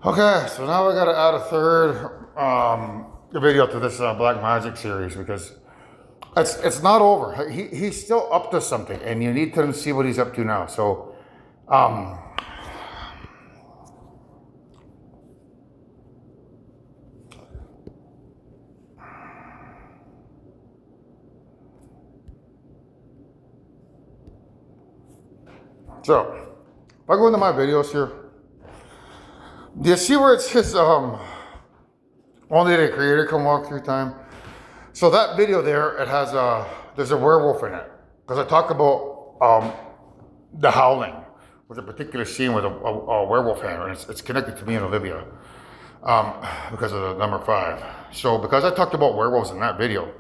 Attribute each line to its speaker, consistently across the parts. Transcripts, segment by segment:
Speaker 1: Okay, so now I gotta add a third video to this Black Magic series because it's not over. He's still up to something, and you need to see what he's up to now. So, um, so if I go into my videos here, do you see where it says only the creator can walk through time? So that video there, it has there's a werewolf in it because I talk about the Howling was a particular scene with a werewolf hand, and it's connected to me and Olivia because of the number 5. So because I talked about werewolves in that video,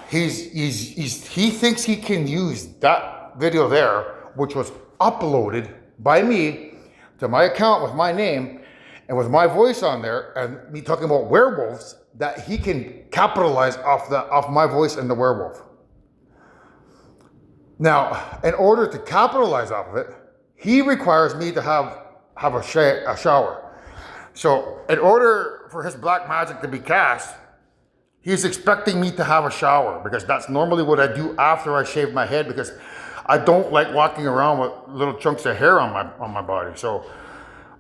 Speaker 1: he thinks he can use that video there, which was uploaded by me to my account with my name and with my voice on there, and me talking about werewolves, that he can capitalize off my voice and the werewolf. Now, in order to capitalize off of it, he requires me to have a shower. So in order for his black magic to be cast, he's expecting me to have a shower, because that's normally what I do after I shave my head, because I don't like walking around with little chunks of hair on my body. So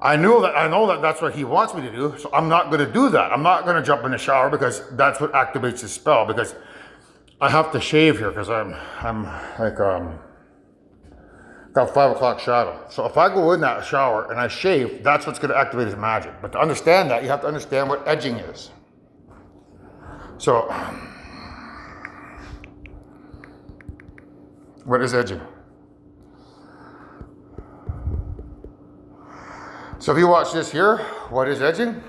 Speaker 1: I know that that's what he wants me to do. So I'm not going to do that. I'm not going to jump in the shower, because that's what activates his spell. Because I have to shave here, because I'm like got 5 o'clock shadow. So if I go in that shower and I shave, that's what's going to activate his magic. But to understand that, you have to understand what edging is. So what is edging? So if you watch this here, what is edging?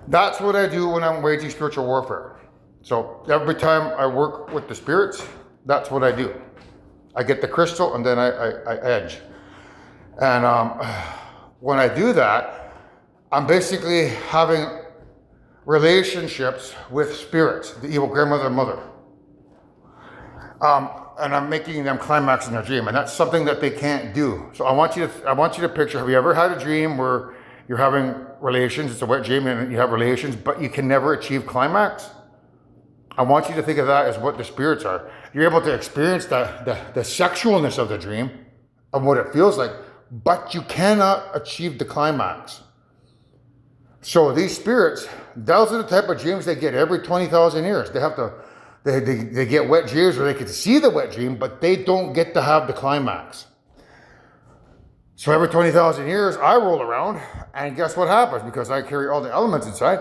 Speaker 1: That's what I do when I'm waging spiritual warfare. So every time I work with the spirits, that's what I do. I get the crystal and then I edge. And when I do that, I'm basically having relationships with spirits, the evil grandmother and mother. And I'm making them climax in their dream, and that's something that they can't do. So I want you to picture, have you ever had a dream where you're having relations, it's a wet dream and you have relations, but you can never achieve climax? I want you to think of that as what the spirits are. You're able to experience the sexualness of the dream and what it feels like, but you cannot achieve the climax. So these spirits, those are the type of dreams they get every 20,000 years. They have to, they get wet dreams where they can see the wet dream, but they don't get to have the climax. So every 20,000 years, I roll around, and guess what happens? Because I carry all the elements inside,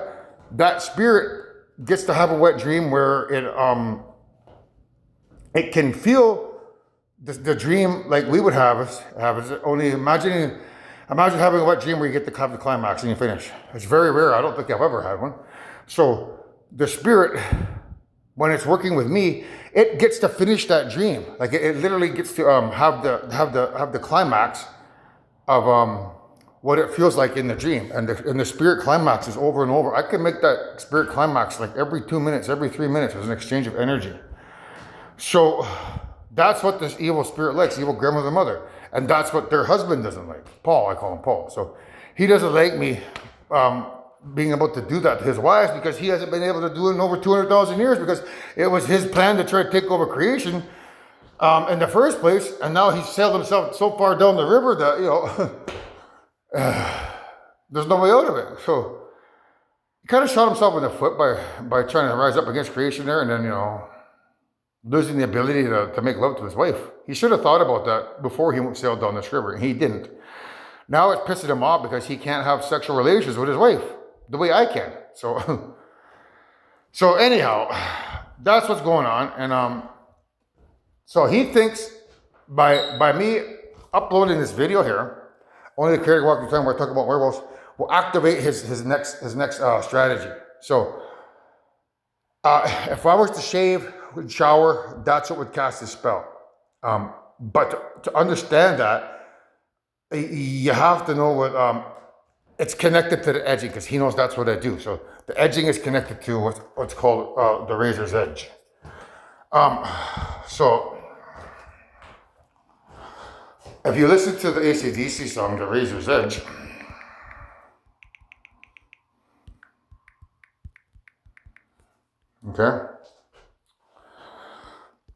Speaker 1: that spirit gets to have a wet dream where it can feel the dream like we would have it. Only imagine having a wet dream where you get to have the climax and you finish. It's very rare. I don't think I've ever had one. So the spirit, when it's working with me, it gets to finish that dream. Like it literally gets to have the climax of what it feels like in the dream, and the spirit climax is over and over. I can make that spirit climax like every 2 minutes, every 3 minutes. There's an exchange of energy. So that's what this evil spirit likes, evil grandmother, mother, and that's what their husband doesn't like. Paul, I call him Paul. So he doesn't like me being able to do that to his wives, because he hasn't been able to do it in over 200,000 years, because it was his plan to try to take over creation in the first place, and now he's sailed himself so far down the river that, there's no way out of it. So he kind of shot himself in the foot by trying to rise up against creation there, and then, losing the ability to make love to his wife. He should have thought about that before he sailed down this river, and he didn't. Now it's pissing him off because he can't have sexual relations with his wife the way I can. So, so anyhow, that's what's going on. And so he thinks by me uploading this video here, only the creator walking time where I talk about werewolves, will activate his next strategy. So if I was to shave, shower, that's what would cast his spell. But to understand that, you have to know what it's connected to the edging, because he knows that's what I do. So the edging is connected to what's called the razor's edge. So if you listen to the AC/DC song, The Razor's Edge, Okay?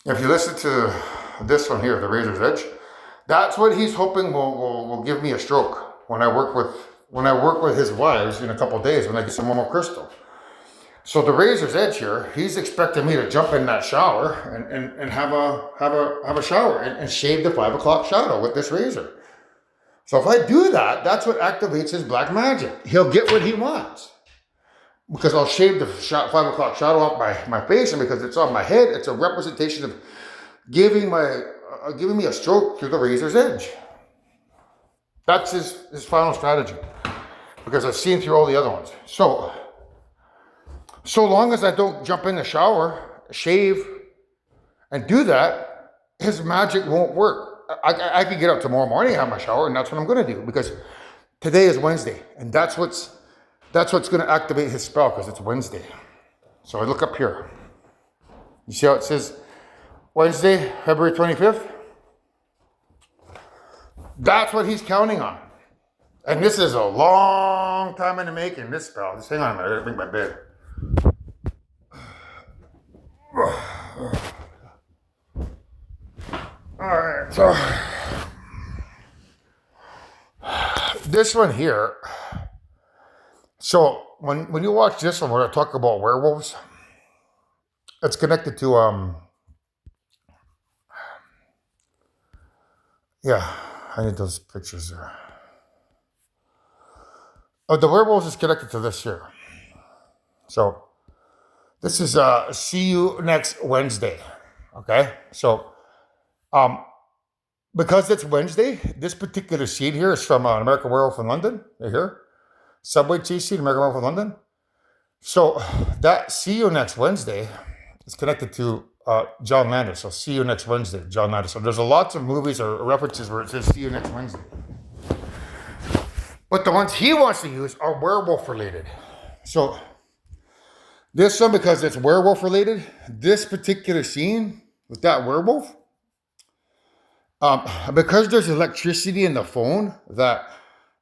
Speaker 1: If you listen to this one here, the Razor's Edge, that's what he's hoping will give me a stroke when I work with his wives in a couple of days when I get some more crystal. So the Razor's Edge here, he's expecting me to jump in that shower and have a shower and shave the 5 o'clock shadow with this razor. So if I do that, that's what activates his black magic. He'll get what he wants. Because I'll shave the 5 o'clock shadow off my face, and because it's on my head, it's a representation of giving me a stroke through the Razor's Edge. That's his final strategy. Because I've seen through all the other ones. So long as I don't jump in the shower, shave, and do that, his magic won't work. I could get up tomorrow morning and have my shower, and that's what I'm going to do, because today is Wednesday, and that's what's going to activate his spell, because it's Wednesday. So I look up here. You see how it says Wednesday, February 25th? That's what he's counting on. And this is a long time in the making, this spell. Just hang on a minute, I gotta bring my bed. Alright, so this one here. So when you watch this one where I talk about werewolves, it's connected to yeah, I need those pictures there. Oh, the werewolves is connected to this here. So this is see you next Wednesday. Okay? So because it's Wednesday, this particular scene here is from American Werewolf in London. Right here. Subway chase scene, American Werewolf in London. So that see you next Wednesday is connected to John Landis. So see you next Wednesday, John Landis. So there's lots of movies or references where it says see you next Wednesday. But the ones he wants to use are werewolf related. So this one, because it's werewolf related, this particular scene with that werewolf, because there's electricity in the phone that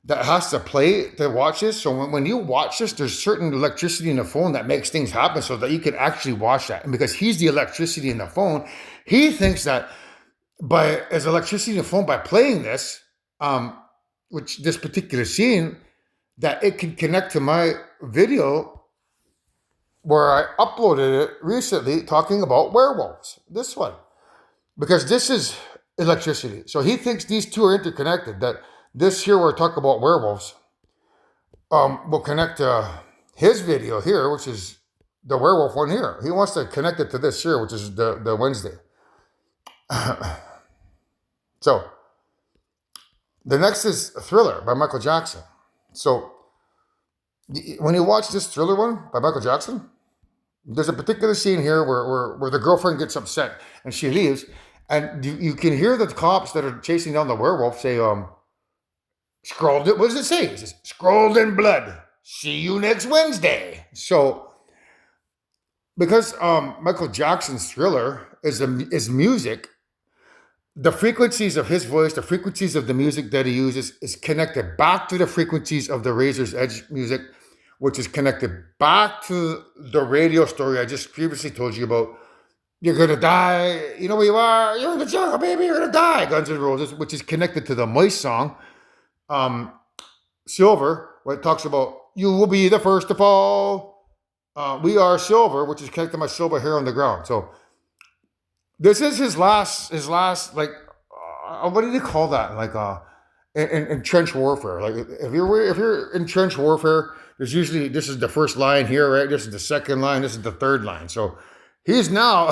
Speaker 1: has to play to watch this. So when you watch this, there's certain electricity in the phone that makes things happen so that you can actually watch that. And because he's the electricity in the phone, he thinks that as electricity in the phone, by playing this, which this particular scene, that it can connect to my video where I uploaded it recently talking about werewolves. This one. Because this is electricity. So he thinks these two are interconnected, that this here where I talk about werewolves will connect to his video here, which is the werewolf one here. He wants to connect it to this here, which is the Wednesday. So the next is Thriller by Michael Jackson. So when you watch this Thriller one by Michael Jackson, there's a particular scene here where the girlfriend gets upset and she leaves, and you can hear the cops that are chasing down the werewolf say, scrolled it. What does it say? It says, scrolled in blood. See you next Wednesday. So, because Michael Jackson's Thriller is music, the frequencies of his voice, the frequencies of the music that he uses is connected back to the frequencies of the Razor's Edge music, which is connected back to the radio story I just previously told you about. You're going to die. You know where you are. You're in the jungle, baby. You're going to die. Guns N' Roses, which is connected to the Mice song. Silver, where it talks about you will be the first to fall. We are silver, which is connected to my silver hair on the ground. So this is his last like what do you call that? Like in trench warfare. Like if you're in trench warfare, there's usually, this is the first line here, right? This is the second line. This is the third line. So he's now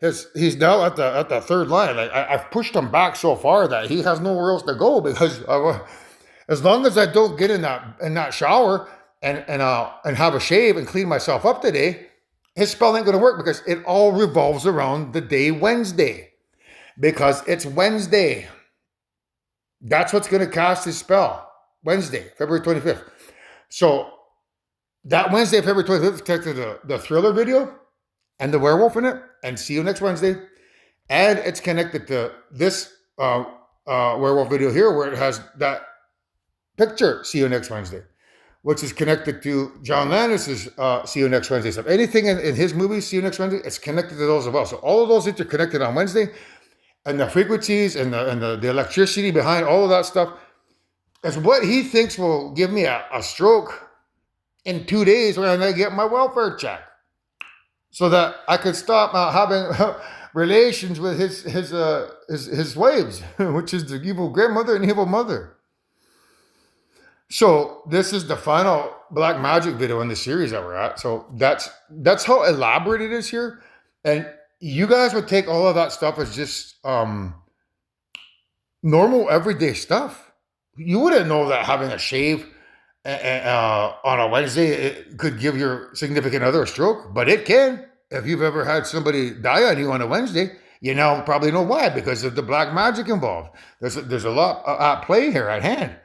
Speaker 1: he's now at the third line. Like I've pushed him back so far that he has nowhere else to go, because as long as I don't get in that shower and have a shave and clean myself up today, his spell ain't going to work, because it all revolves around the day Wednesday, because it's Wednesday. That's what's going to cast his spell. Wednesday, February 25th. So that Wednesday, February 25th, is connected to the Thriller video and the werewolf in it, and see you next Wednesday. And it's connected to this werewolf video here, where it has that picture, see you next Wednesday, which is connected to John Landis's See You Next Wednesday stuff. Anything in his movies, See You Next Wednesday, it's connected to those as well. So all of those interconnected on Wednesday, and the frequencies and the electricity behind all of that stuff is what he thinks will give me a stroke in 2 days when I get my welfare check, so that I could stop having relations with his wives, which is the evil grandmother and evil mother. So this is the final black magic video in the series that we're at. So that's how elaborate it is here, and you guys would take all of that stuff as just normal everyday stuff. You wouldn't know that having a shave on a Wednesday it could give your significant other a stroke, but it can. If you've ever had somebody die on you on a Wednesday, you now probably know why, because of the black magic involved. There's a lot at play here at hand.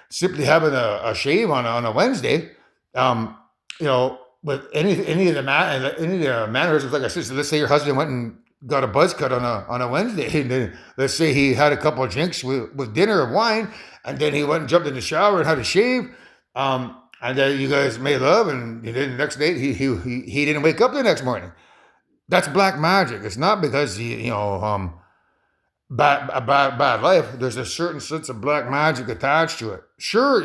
Speaker 1: Simply having a shave on a Wednesday, with any of the mannerisms, like I said, so let's say your husband went and got a buzz cut on a Wednesday, and then let's say he had a couple of drinks with dinner of wine, and then he went and jumped in the shower and had a shave, and then you guys made love, and then the next day he didn't wake up the next morning. That's black magic. It's not because bad life. There's a certain sense of black magic attached to it. Sure,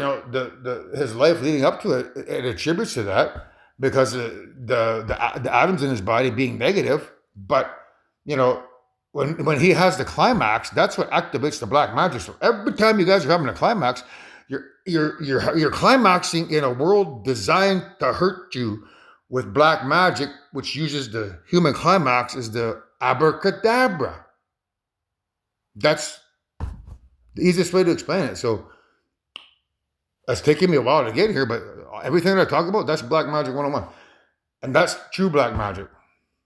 Speaker 1: his life leading up to it attributes to that, because the atoms in his body being negative. But when he has the climax, that's what activates the black magic. So every time you guys are having a climax, you're climaxing in a world designed to hurt you with black magic, which uses the human climax as the abracadabra. That's the easiest way to explain it. So it's taken me a while to get here, but everything that I talk about, that's black magic 101. And that's true black magic,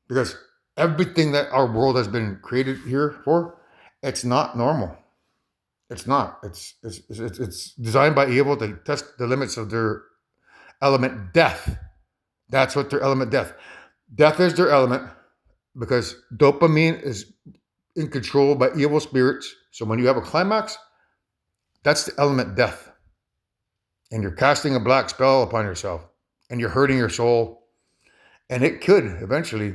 Speaker 1: because everything that our world has been created here for, it's not normal. It's not. It's designed by evil to test the limits of their element, death. That's what their element, death. Death is their element, because dopamine is in control by evil spirits. So when you have a climax, that's the element death. And you're casting a black spell upon yourself, and you're hurting your soul, and it could eventually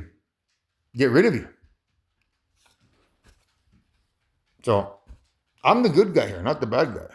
Speaker 1: get rid of you. So I'm the good guy here, not the bad guy.